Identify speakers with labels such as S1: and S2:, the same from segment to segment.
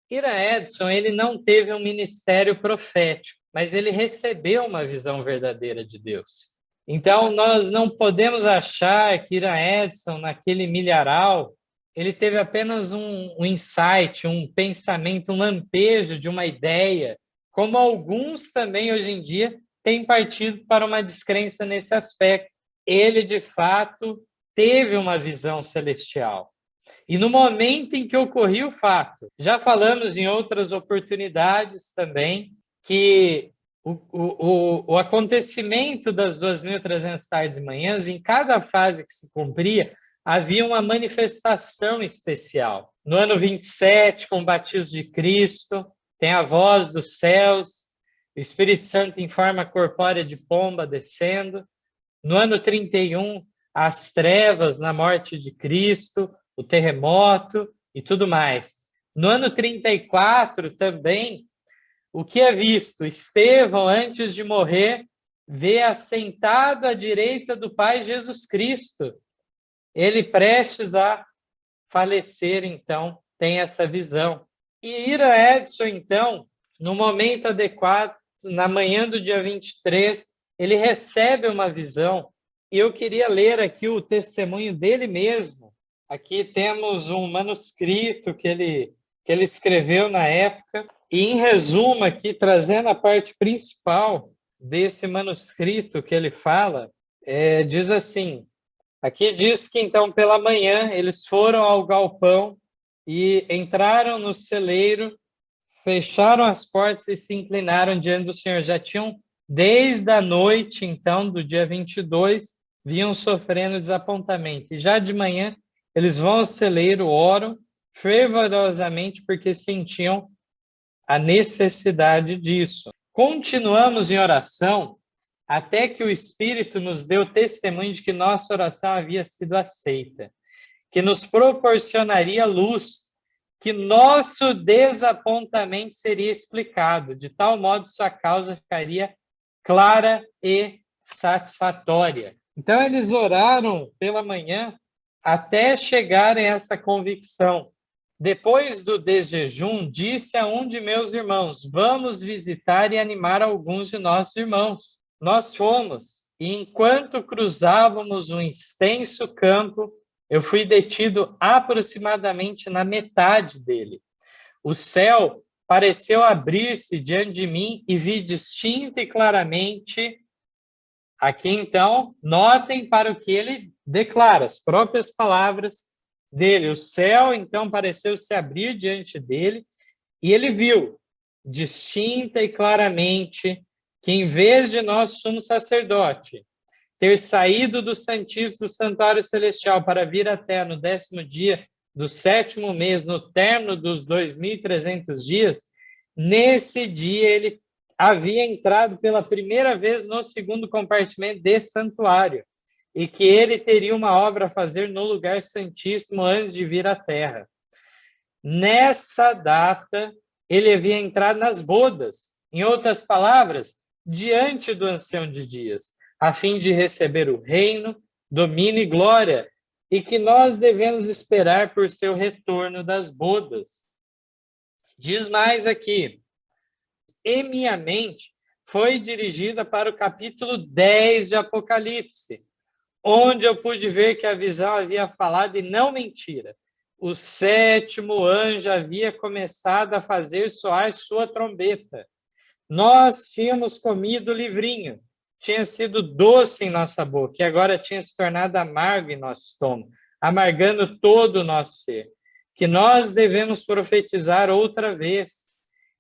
S1: Ira Edson, ele não teve um ministério profético, mas ele recebeu uma visão verdadeira de Deus. Então, nós não podemos achar que Ira Edson, naquele milharal, ele teve apenas um insight, um pensamento, um lampejo de uma ideia, como alguns também hoje em dia têm partido para uma descrença nesse aspecto. Ele, de fato, teve uma visão celestial. E no momento em que ocorreu o fato, já falamos em outras oportunidades também, que o acontecimento das 2.300 tardes e manhãs, em cada fase que se cumpria, havia uma manifestação especial. No ano 27, com o batismo de Cristo, tem a voz dos céus, o Espírito Santo em forma corpórea de pomba descendo. No ano 31, as trevas na morte de Cristo, o terremoto e tudo mais. No ano 34 também, o que é visto? Estevão, antes de morrer, vê assentado à direita do Pai Jesus Cristo. Ele prestes a falecer, então, tem essa visão. E Ira Edson, então, no momento adequado, na manhã do dia 23, ele recebe uma visão. E eu queria ler aqui o testemunho dele mesmo. Aqui temos um manuscrito que ele escreveu na época. E, em resumo, aqui, trazendo a parte principal desse manuscrito que ele fala, diz assim, aqui diz que, então, pela manhã, eles foram ao galpão e entraram no celeiro, fecharam as portas e se inclinaram diante do Senhor. Já tinham, desde a noite, então, do dia 22, vinham sofrendo desapontamento. E já de manhã, eles vão ao celeiro, oram fervorosamente, porque sentiam a necessidade disso. Continuamos em oração até que o Espírito nos deu testemunho de que nossa oração havia sido aceita, que nos proporcionaria luz, que nosso desapontamento seria explicado, de tal modo sua causa ficaria clara e satisfatória. Então, eles oraram pela manhã até chegarem a essa convicção. Depois do desjejum, disse a um de meus irmãos, vamos visitar e animar alguns de nossos irmãos. Nós fomos, e enquanto cruzávamos um extenso campo, eu fui detido aproximadamente na metade dele. O céu pareceu abrir-se diante de mim e vi distinta e claramente. Aqui, então, notem para o que ele declara, as próprias palavras dele. O céu, então, pareceu se abrir diante dele e ele viu, distinta e claramente, que em vez de nosso sumo sacerdote ter saído do Santíssimo do Santuário Celestial para vir até no 10º dia do 7º mês, no término dos 2.300 dias, nesse dia ele havia entrado pela primeira vez no segundo compartimento desse santuário e que ele teria uma obra a fazer no lugar santíssimo antes de vir à terra. Nessa data, ele havia entrado nas bodas, em outras palavras, diante do ancião de dias, a fim de receber o reino, domínio e glória, e que nós devemos esperar por seu retorno das bodas. Diz mais aqui, e minha mente foi dirigida para o capítulo 10 de Apocalipse, onde eu pude ver que a visão havia falado e não mentira. O 7º anjo havia começado a fazer soar sua trombeta. Nós tínhamos comido o livrinho, tinha sido doce em nossa boca, e agora tinha se tornado amargo em nosso estômago, amargando todo o nosso ser. Que nós devemos profetizar outra vez,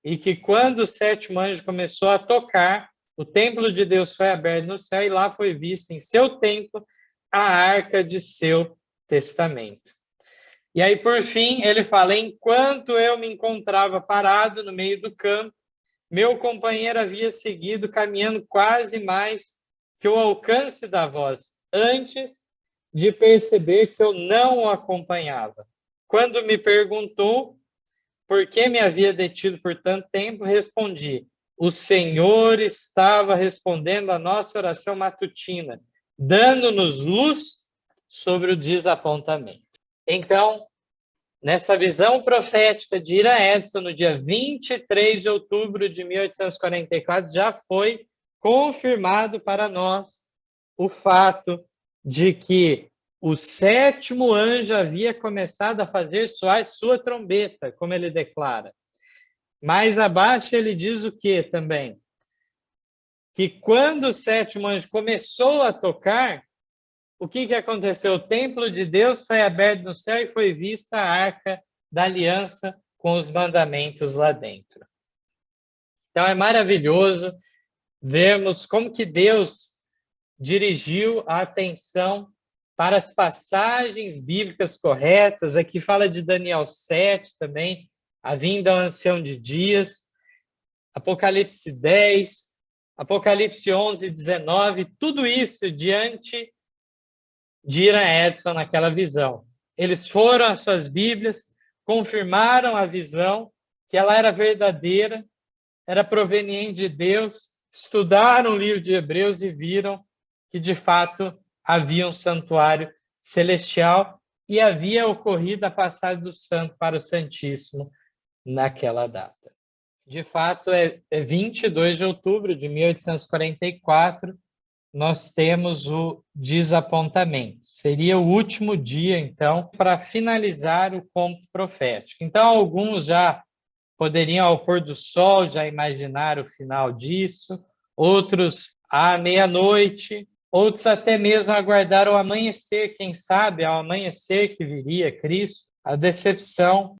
S1: e que quando o 7º anjo começou a tocar, o templo de Deus foi aberto no céu, e lá foi vista em seu templo a arca de seu testamento. E aí, por fim, ele fala, enquanto eu me encontrava parado no meio do campo, meu companheiro havia seguido caminhando quase mais que o alcance da voz, antes de perceber que eu não o acompanhava. Quando me perguntou por que me havia detido por tanto tempo, respondi, o Senhor estava respondendo a nossa oração matutina, dando-nos luz sobre o desapontamento. Então, Nessa visão profética de Ira Edson, no dia 23 de outubro de 1844, já foi confirmado para nós o fato de que o sétimo anjo havia começado a fazer soar sua trombeta, como ele declara. Mais abaixo ele diz o que também? Que quando o sétimo anjo começou a tocar, o que aconteceu? O templo de Deus foi aberto no céu e foi vista a arca da aliança com os mandamentos lá dentro. Então é maravilhoso vermos como que Deus dirigiu a atenção para as passagens bíblicas corretas. Aqui fala de Daniel 7 também, a vinda ao ancião de dias, Apocalipse 10, Apocalipse 11, 19, tudo isso diante de Ira Edson naquela visão. Eles foram às suas Bíblias, confirmaram a visão, que ela era verdadeira, era proveniente de Deus, estudaram o livro de Hebreus e viram que, de fato, havia um santuário celestial e havia ocorrido a passagem do santo para o Santíssimo naquela data. De fato, é 22 de outubro de 1844, nós temos o desapontamento. Seria o último dia, então, para finalizar o conto profético. Então, alguns já poderiam, ao pôr do sol, já imaginar o final disso, outros à meia-noite, outros até mesmo aguardaram o amanhecer, quem sabe, ao amanhecer que viria Cristo. A decepção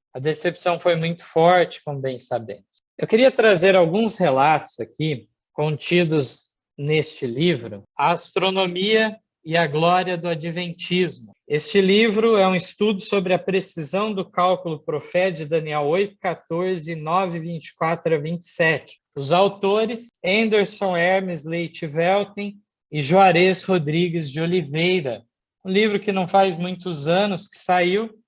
S1: foi muito forte, como bem sabemos. Eu queria trazer alguns relatos aqui, contidos neste livro, A Astronomia e a Glória do Adventismo. Este livro é um estudo sobre a precisão do cálculo profético de Daniel 8:14 e 9:24 a 27. Os autores, Anderson Hermes Leite Velten e Juarez Rodrigues de Oliveira. Um livro que não faz muitos anos que saiu.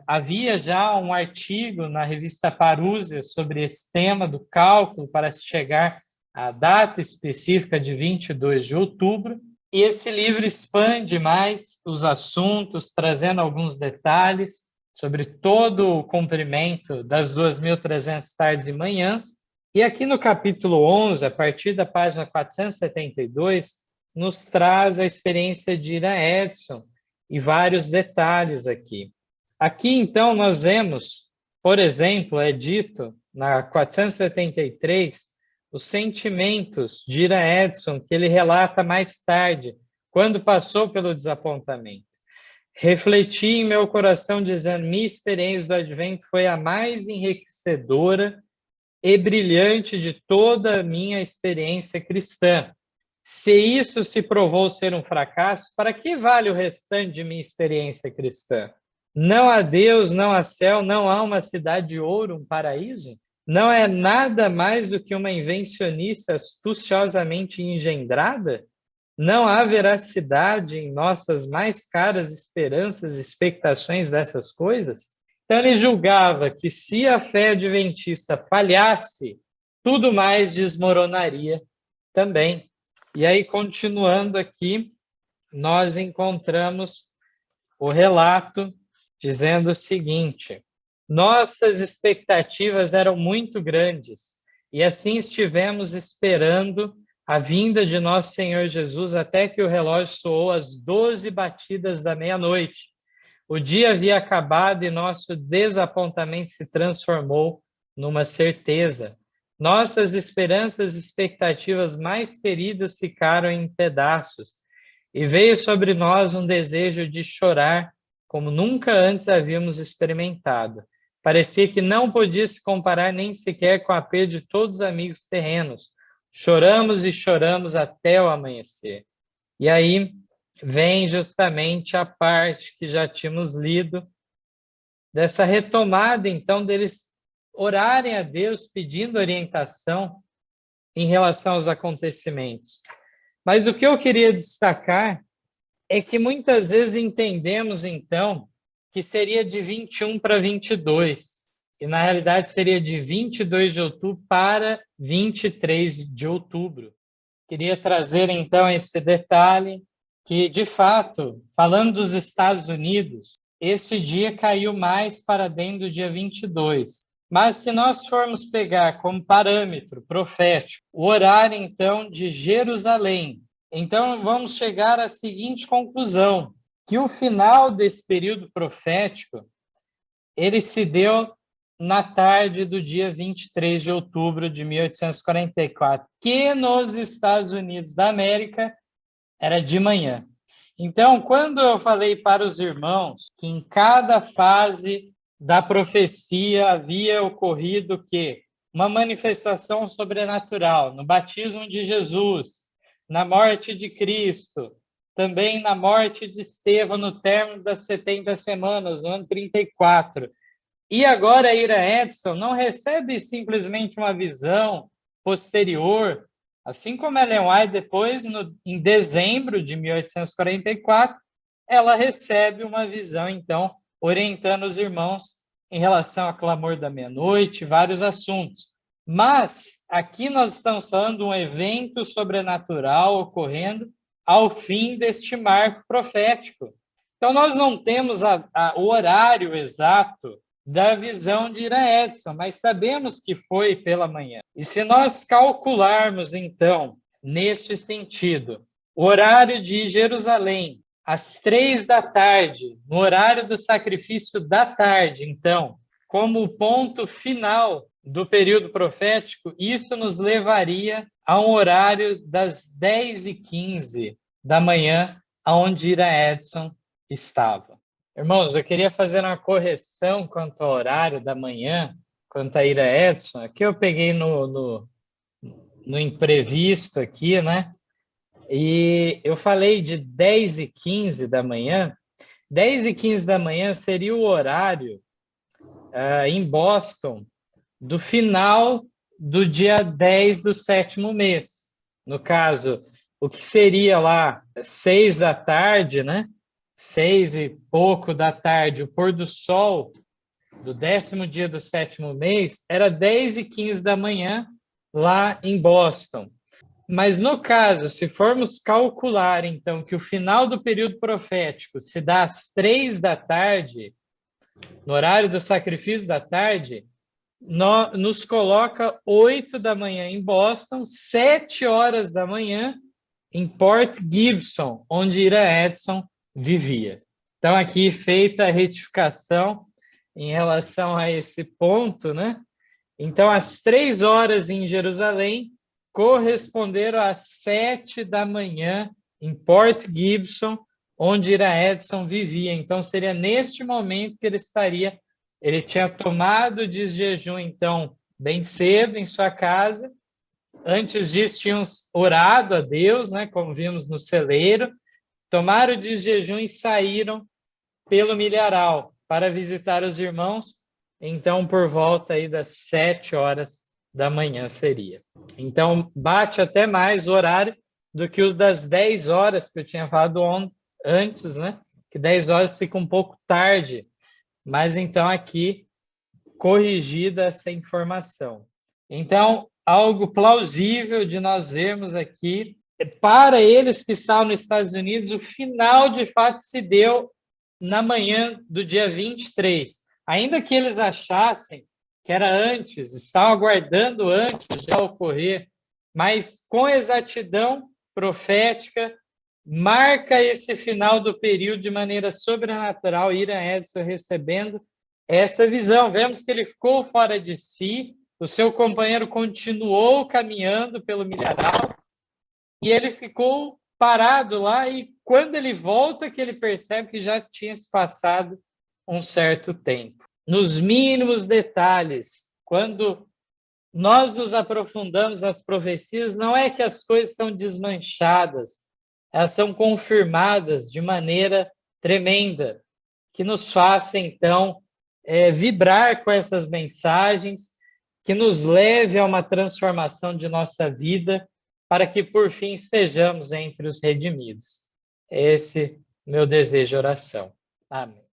S1: Havia já um artigo na revista Parousia sobre esse tema do cálculo para se chegar à data específica de 22 de outubro, e esse livro expande mais os assuntos, trazendo alguns detalhes sobre todo o comprimento das 2.300 tardes e manhãs. E aqui no capítulo 11, a partir da página 472, nos traz a experiência de Ira Edson e vários detalhes aqui. Aqui, então, nós vemos, por exemplo, é dito na 473, os sentimentos de Ira Edson, que ele relata mais tarde, quando passou pelo desapontamento. Refleti em meu coração dizendo, minha experiência do Advento foi a mais enriquecedora e brilhante de toda a minha experiência cristã. Se isso se provou ser um fracasso, para que vale o restante de minha experiência cristã? Não há Deus, não há céu, não há uma cidade de ouro, um paraíso? Não é nada mais do que uma invencionista astuciosamente engendrada? Não há veracidade em nossas mais caras esperanças e expectações dessas coisas? Então ele julgava que se a fé adventista falhasse, tudo mais desmoronaria também. E aí, continuando aqui, nós encontramos o relato dizendo o seguinte: nossas expectativas eram muito grandes, e assim estivemos esperando a vinda de nosso Senhor Jesus até que o relógio soou às 12 batidas da meia-noite. O dia havia acabado e nosso desapontamento se transformou numa certeza. Nossas esperanças e expectativas mais queridas ficaram em pedaços, e veio sobre nós um desejo de chorar como nunca antes havíamos experimentado. Parecia que não podia se comparar nem sequer com a perda de todos os amigos terrenos. Choramos e choramos até o amanhecer. E aí vem justamente a parte que já tínhamos lido, dessa retomada, então, deles orarem a Deus pedindo orientação em relação aos acontecimentos. Mas o que eu queria destacar é que muitas vezes entendemos, então, que seria de 21 para 22, e na realidade seria de 22 de outubro para 23 de outubro. Queria trazer, então, esse detalhe que, de fato, falando dos Estados Unidos, este dia caiu mais para dentro do dia 22. Mas se nós formos pegar como parâmetro profético o horário, então, de Jerusalém, então vamos chegar à seguinte conclusão, que o final desse período profético, ele se deu na tarde do dia 23 de outubro de 1844, que nos Estados Unidos da América era de manhã. Então, quando eu falei para os irmãos que em cada fase da profecia havia ocorrido que uma manifestação sobrenatural no batismo de Jesus, na morte de Cristo, também na morte de Estevão no término das 70 semanas, no ano 34. E agora a Ira Edson não recebe simplesmente uma visão posterior, assim como Ellen White depois, em dezembro de 1844, ela recebe uma visão, então, orientando os irmãos em relação ao clamor da meia-noite, vários assuntos. Mas aqui nós estamos falando de um evento sobrenatural ocorrendo ao fim deste marco profético. Então, nós não temos o horário exato da visão de Ira Edson, mas sabemos que foi pela manhã. E se nós calcularmos, então, neste sentido, o horário de Jerusalém, às 3 da tarde, no horário do sacrifício da tarde, então, como o ponto final do período profético, isso nos levaria a um horário das 10h15 da manhã, onde Ira Edson estava. Irmãos, eu queria fazer uma correção quanto ao horário da manhã, quanto a Ira Edson. Aqui eu peguei no imprevisto aqui, né? E eu falei de 10h15 da manhã. 10h15 da manhã seria o horário em Boston do final do dia 10 do 7º mês. No caso, o que seria lá 6 da tarde, né? 6 e pouco da tarde, o pôr do sol do 10º dia do 7º mês, era 10h15 da manhã lá em Boston. Mas no caso, se formos calcular, então, que o final do período profético se dá às 3 da tarde, no horário do sacrifício da tarde, nos coloca 8 da manhã em Boston, 7 horas da manhã em Port Gibson, onde Ira Edson vivia. Então, aqui feita a retificação em relação a esse ponto, né? Então, às 3 horas em Jerusalém corresponderam às 7 da manhã em Port Gibson, onde Ira Edson vivia. Então, seria neste momento que ele tinha tomado de jejum, então, bem cedo em sua casa. Antes disso, tinham orado a Deus, né, como vimos no celeiro, tomaram de jejum e saíram pelo milharal para visitar os irmãos. Então, por volta aí das 7 horas da manhã seria. Então, bate até mais o horário do que os das 10 horas que eu tinha falado antes, né? Que 10 horas fica um pouco tarde. Mas, então, aqui, corrigida essa informação. Então, algo plausível de nós vermos aqui, para eles que estavam nos Estados Unidos, o final, de fato, se deu na manhã do dia 23. Ainda que eles achassem que era antes, estavam aguardando antes de ocorrer, mas com exatidão profética, marca esse final do período de maneira sobrenatural, Ira Edson recebendo essa visão. Vemos que ele ficou fora de si, o seu companheiro continuou caminhando pelo milharal, e ele ficou parado lá, e quando ele volta, que ele percebe que já tinha se passado um certo tempo. Nos mínimos detalhes, quando nós nos aprofundamos nas profecias, não é que as coisas são desmanchadas, elas são confirmadas de maneira tremenda, que nos faça, então, vibrar com essas mensagens, que nos leve a uma transformação de nossa vida, para que, por fim, estejamos entre os redimidos. Esse é meu desejo de oração. Amém.